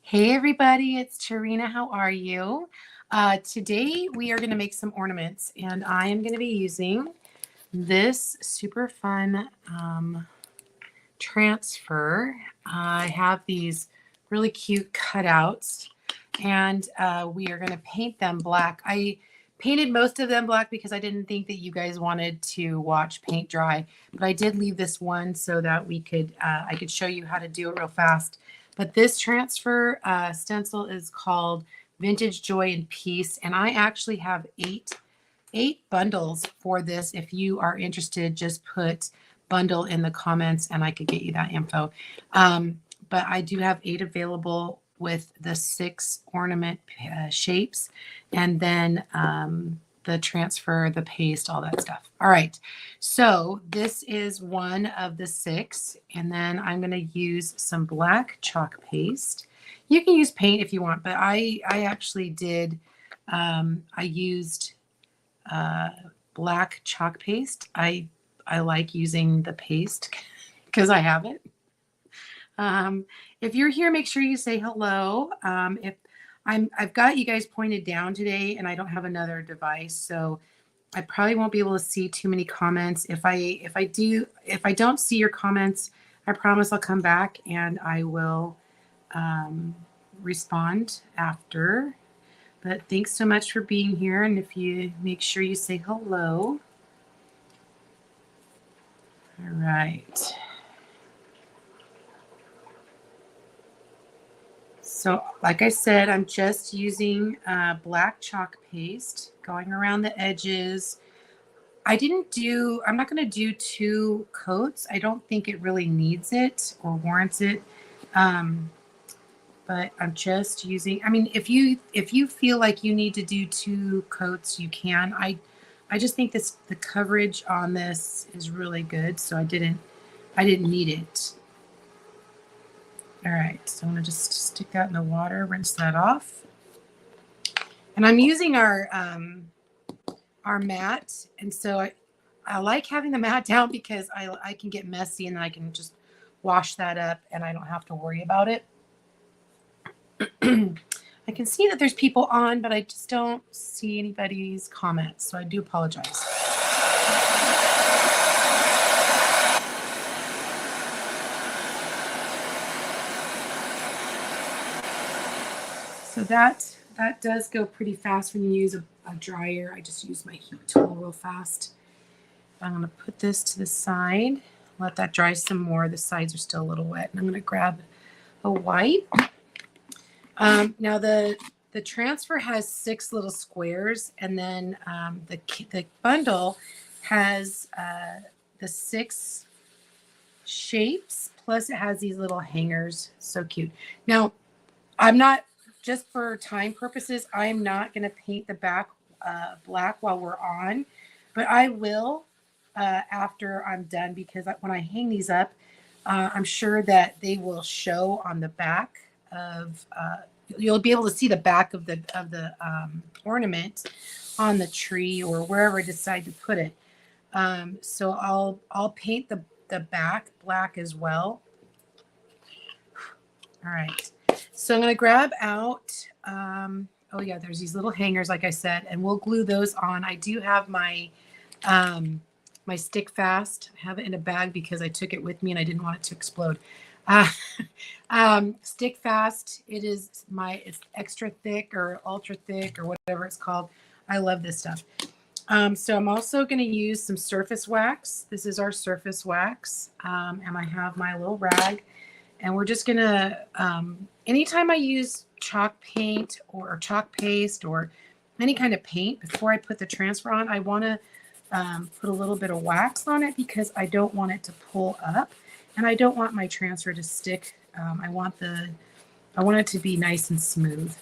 Hey everybody, it's Tarina. How are you? Today we are going to make some ornaments, and I am going to be using this super fun transfer. I have these really cute cutouts, and we are going to paint them black. I painted most of them black because I didn't think that you guys wanted to watch paint dry, but I did leave this one so that I could show you how to do it real fast. But this transfer stencil is called Vintage Joy and Peace, and I actually have eight bundles for this. If you are interested, just put bundle in the comments and I could get you that info. But I do have 8 available with the 6 ornament shapes, and then the transfer, the paste, all that stuff. All right, so this is one of the 6, and then I'm going to use some black chalk paste. You can use paint if you want, but I actually did. I used black chalk paste. I like using the paste because I have it. If you're here, make sure you say hello. If I've got you guys pointed down today, and I don't have another device, so I probably won't be able to see too many comments. If I don't see your comments, I promise I'll come back and I will respond after. But thanks so much for being here, and if you make sure you say hello. All right. So like I said, I'm just using black chalk paste, going around the edges. I'm not going to do 2 coats. I don't think it really needs it or warrants it. But I'm just using, I mean, if you feel like you need to do 2 coats, you can. I just think the coverage on this is really good, so I didn't need it. All right, so I'm gonna just stick that in the water, rinse that off. And I'm using our mat, and so I like having the mat down because I can get messy and then I can just wash that up and I don't have to worry about it. I can see that there's people on, but I just don't see anybody's comments, so I do apologize. So that does go pretty fast when you use a dryer. I just use my heat tool real fast. I'm going to put this to the side, let that dry some more. The sides are still a little wet, and I'm going to grab a wipe. Now the transfer has 6 little squares, and then the bundle has the 6 shapes, plus it has these little hangers. So cute. Now, I'm not, just for time purposes, I'm not going to paint the back black while we're on, but I will after I'm done, because when I hang these up, I'm sure that they will show on the back of you'll be able to see the back of the ornament on the tree or wherever I decide to put it. So I'll paint the back black as well. All right, so I'm going to grab out oh yeah, there's these little hangers, like I said, and we'll glue those on. I do have my my stick fast. I have it in a bag because I took it with me and I didn't want it to explode. Stick fast. It's extra thick or ultra thick or whatever it's called. I love this stuff. So I'm also going to use some surface wax. This is our surface wax. And I have my little rag, and we're just going to, anytime I use chalk paint or chalk paste or any kind of paint, before I put the transfer on, I want to put a little bit of wax on it because I don't want it to pull up, and I don't want my transfer to stick. I want it to be nice and smooth.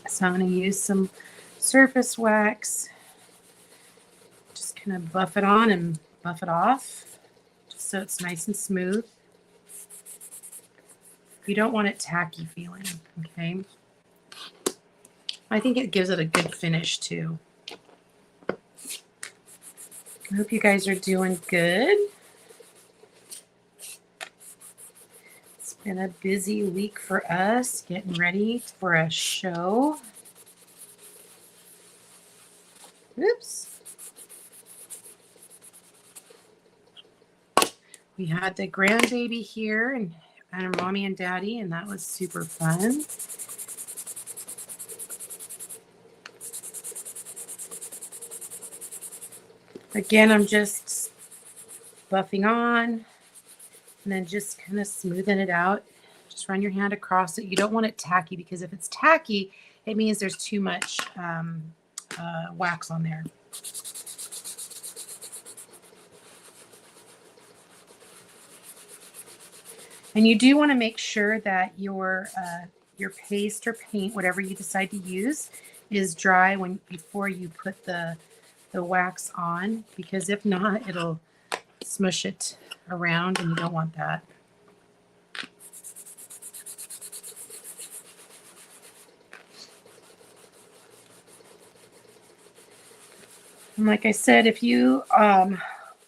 So I'm going to use some surface wax, just kind of buff it on and buff it off, just so it's nice and smooth. You don't want it tacky feeling, okay? I think it gives it a good finish too. I hope you guys are doing good. It's Been a busy week for us, getting ready for a show. Oops. We had the grandbaby here and her mommy and daddy, and that was super fun. Again, I'm just buffing on and then just kind of smoothing it out. Just run your hand across it. You don't want it tacky, because if it's tacky, it means there's too much wax on there. And you do want to make sure that your paste or paint, whatever you decide to use, is dry before you put the wax on, because if not, it'll smush it around, and you don't want that. And like I said, if you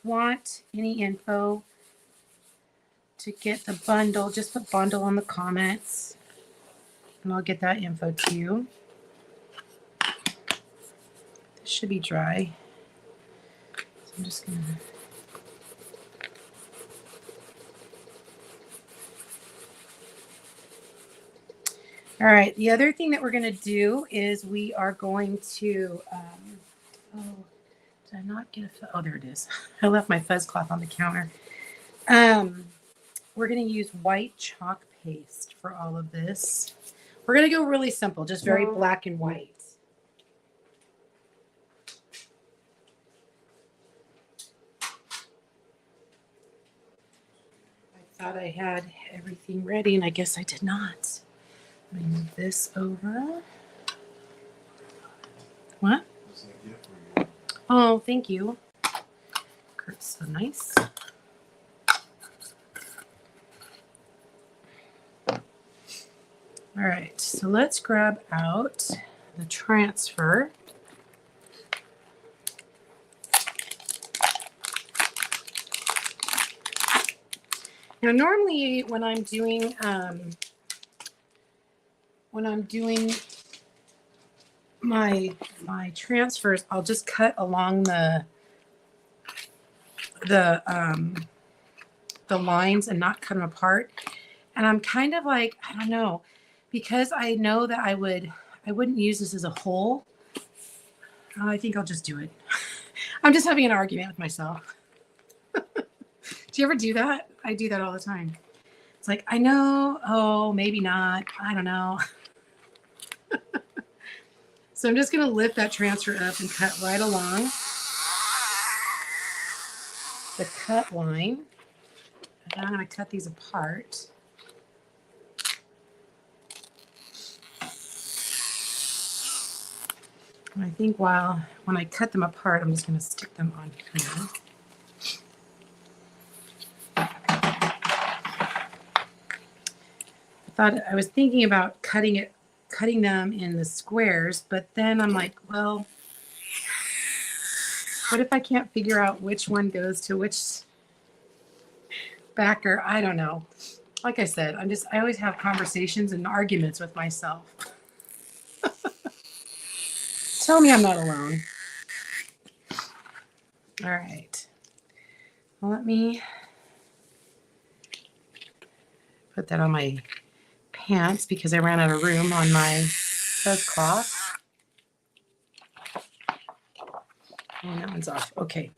want any info to get the bundle, just put bundle in the comments and I'll get that info to you. This should be dry. So I'm just gonna all right, the other thing that we're going to do is we are going to, oh, did I not get a, oh, there it is. I left my fuzz cloth on the counter. We're going to use white chalk paste for all of this. We're going to go really simple, just very black and white. I thought I had everything ready, and I guess I did not. Let me move this over. What? Oh, thank you. Kurt's so nice. All right, so let's grab out the transfer. Now, normally when I'm doing my transfers, I'll just cut along the lines and not cut them apart. And I'm kind of like, I don't know, because I know that I wouldn't use this as a whole. I think I'll just do it. I'm just having an argument with myself. Do you ever do that? I do that all the time. It's like, I know, oh, maybe not. I don't know. So I'm just going to lift that transfer up and cut right along the cut line. And then I'm going to cut these apart. And I think when I cut them apart, I'm just going to stick them on here. I was thinking about cutting them in the squares, but then I'm like, well, what if I can't figure out which one goes to which backer? I don't know. Like I said, I always have conversations and arguments with myself. Tell me I'm not alone. All right. Well, let me put that on my pants because I ran out of room on my fuzz cloth. And that one's off. Okay.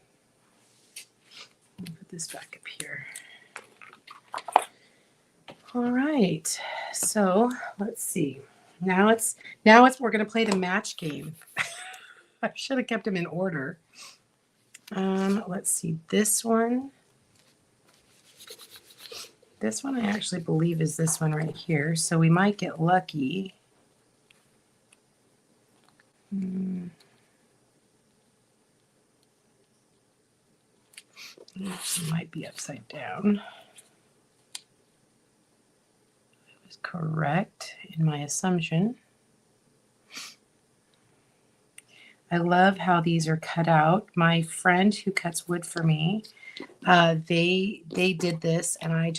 Let me put this back up here. All right. So let's see. Now we're going to play the match game. I should have kept them in order. Let's see. This one I actually believe is this one right here. So we might get lucky. It might be upside down. I was correct in my assumption. I love how these are cut out. My friend who cuts wood for me, they did this, and I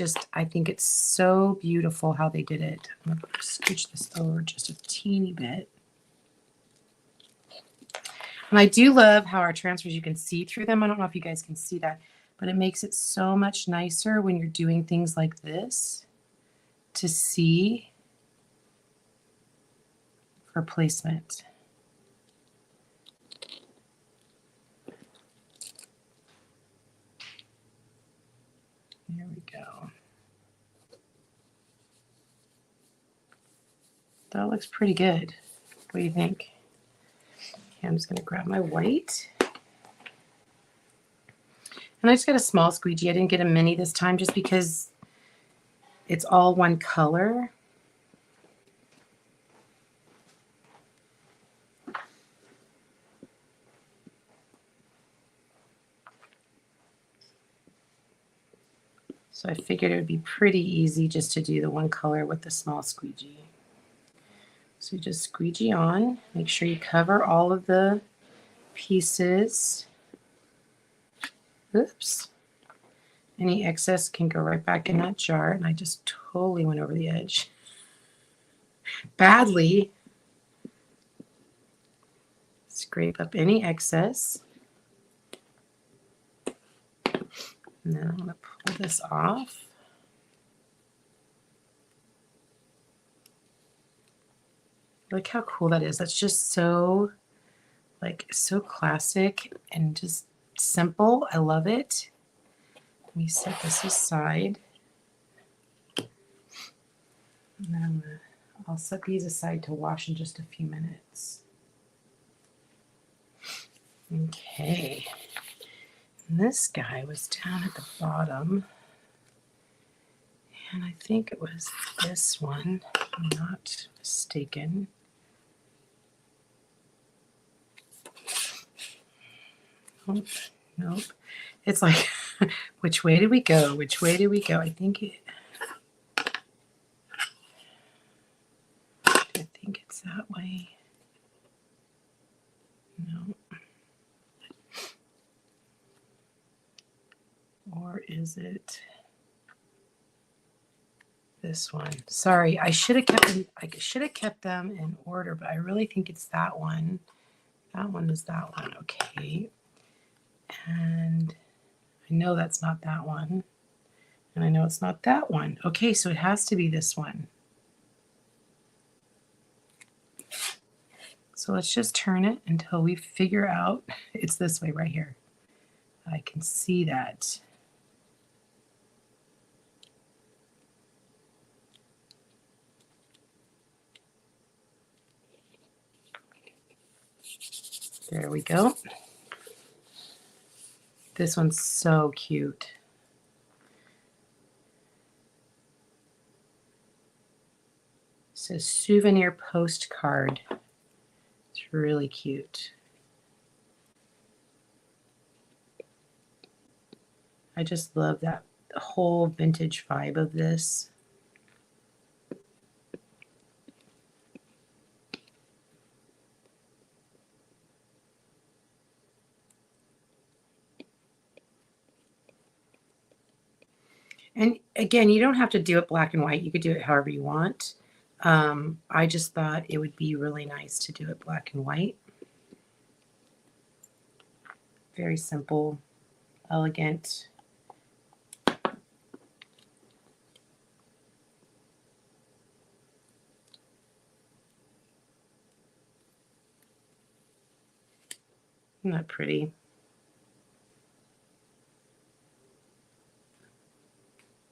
think it's so beautiful how they did it. I'm gonna scooch this over just a teeny bit. And I do love how our transfers, you can see through them. I don't know if you guys can see that, but it makes it so much nicer when you're doing things like this to see for placement. There we go. That looks pretty good. What do you think? Okay, I'm just going to grab my white. And I just got a small squeegee. I didn't get a mini this time just because it's all one color. So I figured it would be pretty easy just to do the one color with the small squeegee. So you just squeegee on. Make sure you cover all of the pieces. Oops. Any excess can go right back in that jar. And I just totally went over the edge. Badly. Scrape up any excess. And then I'm going to pull this off. Look how cool that is. That's just so, so classic and just simple. I love it. Let me set this aside. And then I'll set these aside to wash in just a few minutes. Okay. And this guy was down at the bottom. And I think it was this one, if I'm not mistaken. Nope. Nope. It's like, which way did we go? Which way did we go? I think it's that way. No. Or is it this one? Sorry, I should have kept them in order, but I really think it's that one. That one is that one. Okay. And I know that's not that one. And I know it's not that one. Okay, so it has to be this one. So let's just turn it until we figure out it's this way right here. I can see that. There we go. This one's so cute. It says souvenir postcard. It's really cute. I just love that whole vintage vibe of this. And again, you don't have to do it black and white. You could do it however you want. I just thought it would be really nice to do it black and white. Very simple, elegant. Isn't that pretty?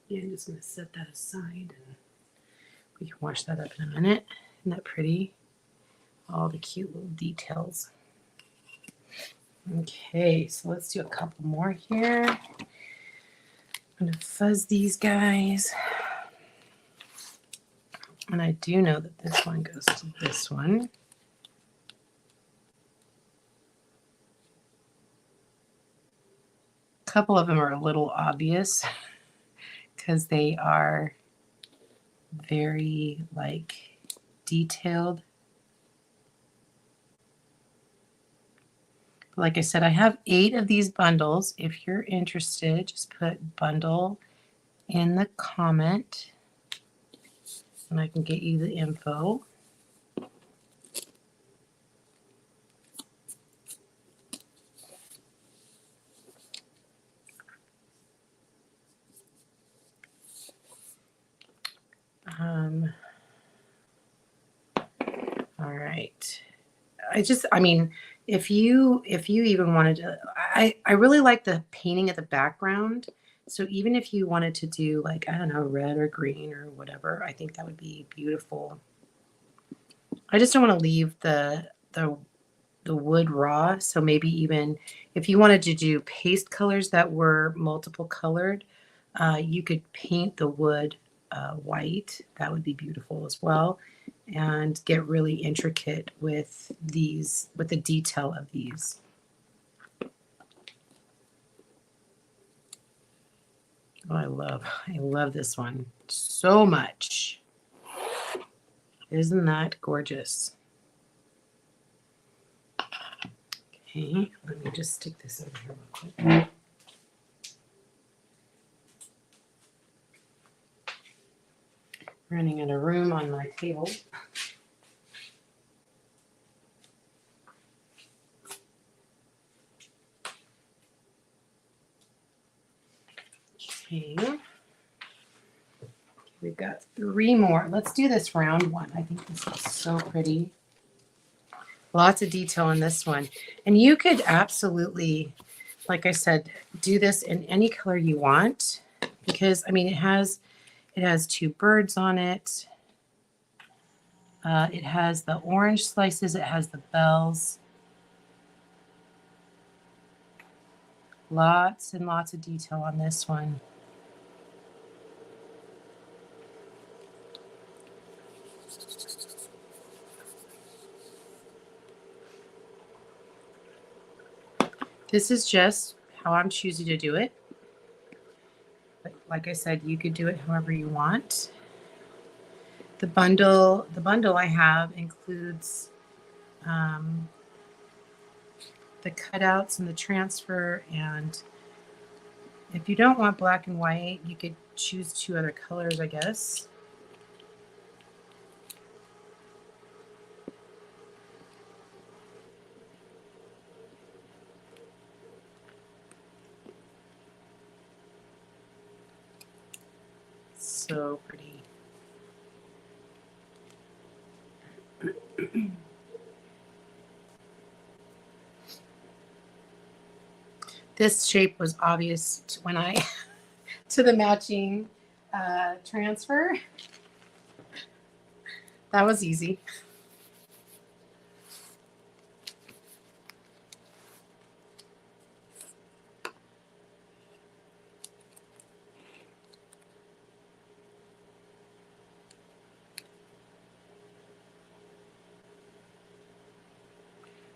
Yeah, I'm just going to set that aside and we can wash that up in a minute. Isn't that pretty? All the cute little details. Okay, so let's do a couple more here. I'm going to fuzz these guys. And I do know that this one goes to this one. A couple of them are a little obvious because they are very detailed. Like I said, I have 8 of these bundles. If you're interested, just put bundle in the comment and I can get you the info. All right. I mean, if you even wanted to, I really like the painting of the background. So even if you wanted to do like, I don't know, red or green or whatever, I think that would be beautiful. I just don't want to leave the wood raw. So maybe even if you wanted to do paste colors that were multiple colored, you could paint the wood white. That would be beautiful as well. And get really intricate with these, with the detail of these. Oh, I love this one so much. Isn't that gorgeous? Okay, let me just stick this over here real quick. Running out of room on my table. Okay. We've got 3 more. Let's do this round one. I think this is so pretty. Lots of detail in this one. And you could absolutely, like I said, do this in any color you want because, I mean, it has 2 birds on it. It has the orange slices. It has the bells. Lots and lots of detail on this one. This is just how I'm choosing to do it. But like I said, you could do it however you want. The bundle I have includes the cutouts and the transfer, and if you don't want black and white, you could choose 2 other colors, I guess. So pretty. This shape was obvious when I to the matching transfer. That was easy.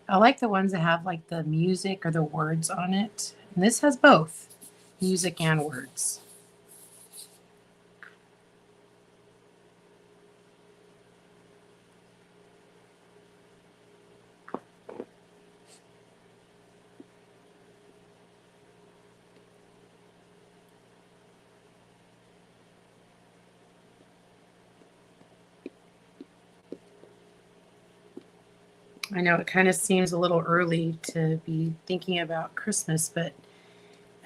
I like the ones that have like the music or the words on it. And this has both music and words. I know it kind of seems a little early to be thinking about Christmas, but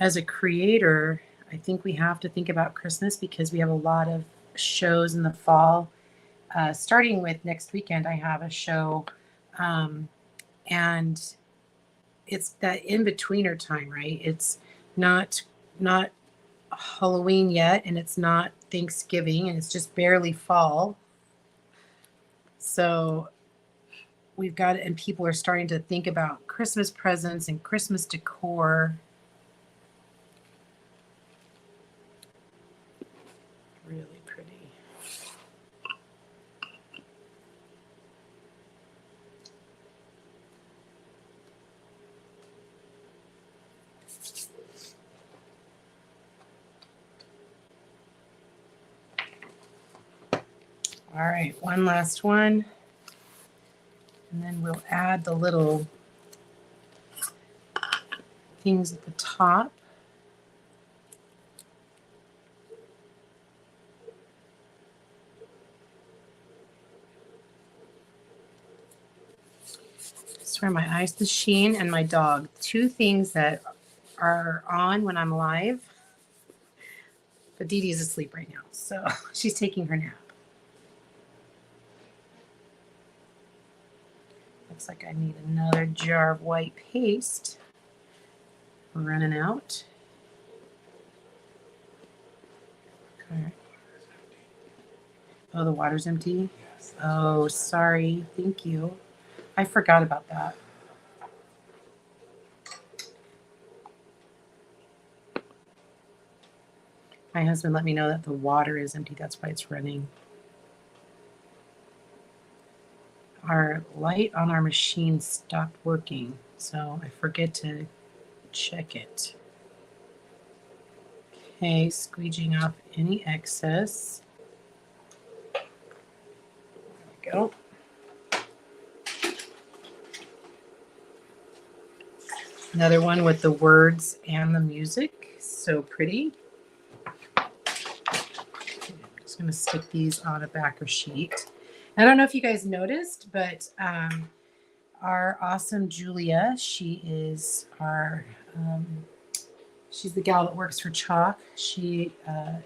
as a creator, I think we have to think about Christmas because we have a lot of shows in the fall. Starting with next weekend, I have a show, and it's that in-betweener time, right? It's not Halloween yet, and it's not Thanksgiving, and it's just barely fall. So we've got, and people are starting to think about Christmas presents and Christmas decor. Really pretty. All right, one last one. And then we'll add the little things at the top. I swear my eyes, the sheen, and my dog. Two things that are on when I'm live. But Dee Dee is asleep right now, so she's taking her nap. Looks like I need another jar of white paste. We're running out. Okay. Oh, the water's empty? Yes. Oh, sorry. Thank you. I forgot about that. My husband let me know that the water is empty. That's why it's running. Our light on our machine stopped working, so I forget to check it. Okay, squeegeeing off any excess. There we go. Another one with the words and the music. So pretty. I'm just going to stick these on a backer sheet. I don't know if you guys noticed, but our awesome Julia, she is our, she's the gal that works for Chalk. She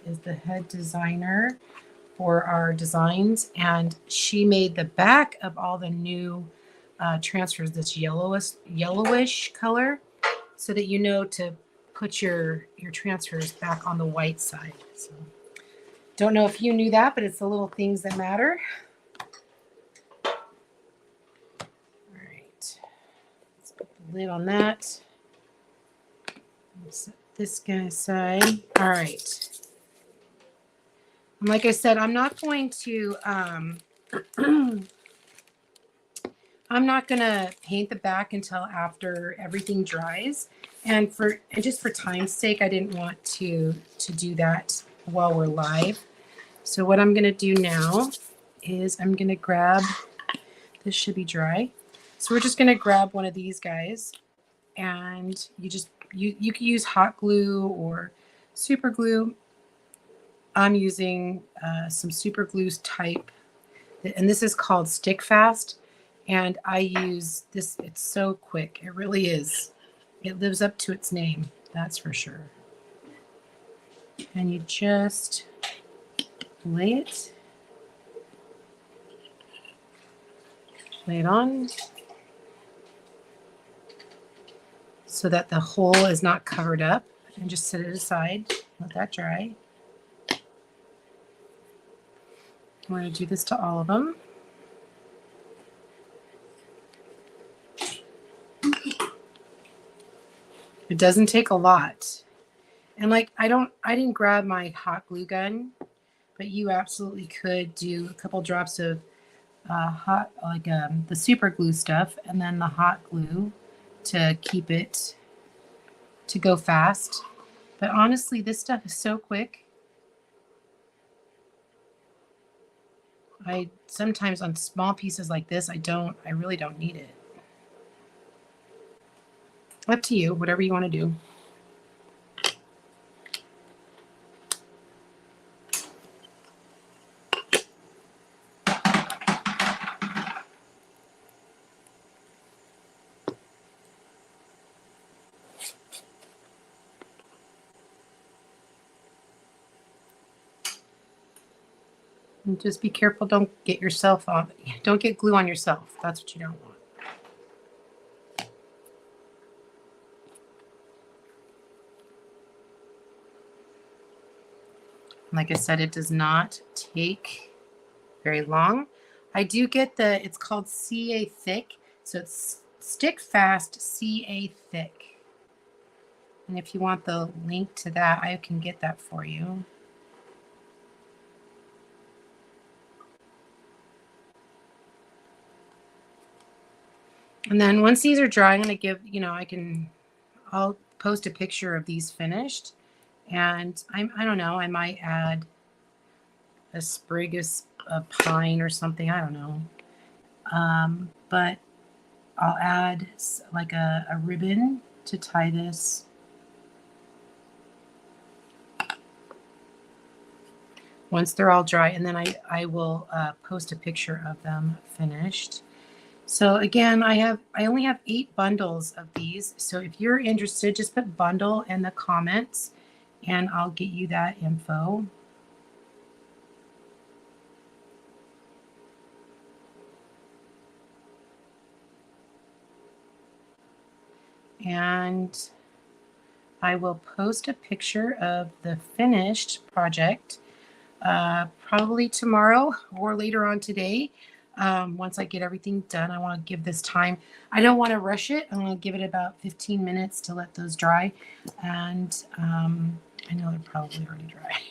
is the head designer for our designs, and she made the back of all the new transfers this yellowish color, so that you know to put your transfers back on the white side. So don't know if you knew that, but it's the little things that matter. All right, let's put the lid on that. Set this guy aside. All right. And like I said, I'm not going to I'm not gonna paint the back until after everything dries, and just for time's sake, I didn't want to do that while we're live. So what I'm gonna do now is I'm gonna grab, this should be dry, so we're just gonna grab one of these guys, and you can use hot glue or super glue. I'm using some super glue type, and this is called Stick Fast. And I use this, it's so quick. It really is. It lives up to its name, that's for sure. And you just lay it on so that the hole is not covered up, and just set it aside, let that dry. We're going to do this to all of them. It doesn't take a lot. And like, I didn't grab my hot glue gun, but you absolutely could do a couple drops of hot, like the super glue stuff, and then the hot glue to keep it to go fast. But honestly, this stuff is so quick. I sometimes on small pieces like this, I really don't need it. Up to you, whatever you want to do. And just be careful, don't get yourself on, don't get glue on yourself. That's what you don't want. Like I said, it does not take very long. I do get it's called CA Thick. So it's Stick Fast CA Thick. And if you want the link to that, I can get that for you. And then once these are dry, I'm going to give, I'll post a picture of these finished. And I don't know, I might add a sprig of pine or something. I don't know. But I'll add like a ribbon to tie this. Once they're all dry, and then I will post a picture of them finished. So again, I only have 8 bundles of these. So if you're interested, just put bundle in the comments and I'll get you that info. And I will post a picture of the finished project probably tomorrow or later on today. Once I get everything done, I want to give this time. I don't want to rush it. I'm going to give it about 15 minutes to let those dry. And I know they're probably already dry.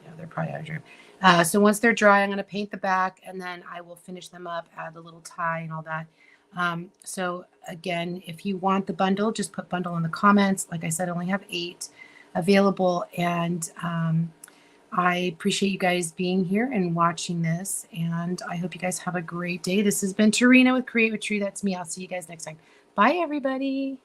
Yeah, they're probably already dry. So once they're dry, I'm going to paint the back and then I will finish them up, add the little tie and all that. So again, if you want the bundle, just put bundle in the comments. Like I said, I only have 8 available, and I appreciate you guys being here and watching this, and I hope you guys have a great day. This has been Tarina with Create with Tree. That's me. I'll see you guys next time. Bye, everybody.